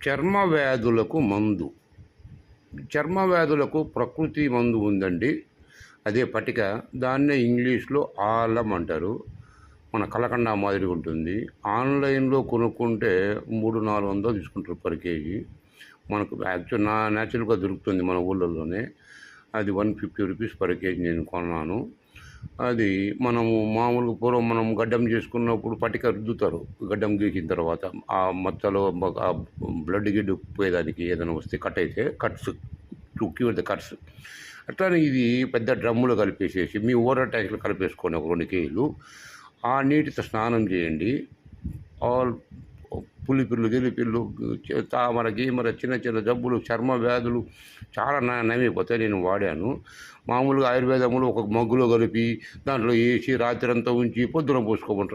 చర్మ వ్యాధులకు మందు. చర్మ వ్యాధులకు ప్రకృతి మందు ఉందండి. అదే పటిక. దాన్నే ఇంగ్లీష్‌లో ఆలం అంటారు. మన కలకండ మాదిరిగా ఉంటుంది. ఆన్‌లైన్‌లో కొనుక్కుంటే 300, 400 తీసుకుంటారు పర్ కేజీ. మనకు నేచురల్‌గా దొరుకుతుంది మన ఊళ్ళల్లోనే. అది 150 రూపీస్ పర్ కేజీ నేను కొన్నాను. అది మనము మామూలుగా పూర్వం మనం గడ్డం చేసుకున్నప్పుడు పటిక రుద్దుతారు. గడ్డం గీకిన తర్వాత ఆ మచ్చలో ఆ బ్లడ్ గిడ్ పోయేదానికి ఏదైనా వస్తే cuts to cure the cuts. అట్లానే ఇది పెద్ద డ్రమ్ములో కలిపేసేసి మీ వాటర్ ట్యాంక్‌లో కలిపేసుకోండి ఒక 2 కేజీలు. ఆ నీటితో స్నానం చేయండి. ఆల్ పులిపిర్లు, గిలిపిర్లు, తామర, గీమర, చిన్న చిన్న జబ్బులు, చర్మ వ్యాధులు చాలా నయమైపోతాయి. నేను వాడాను. మామూలుగా ఆయుర్వేదములో ఒక మగ్గులో కలిపి దాంట్లో ఏసి రాత్రంతా ఉంచి పొద్దున పోసుకోమంటారు.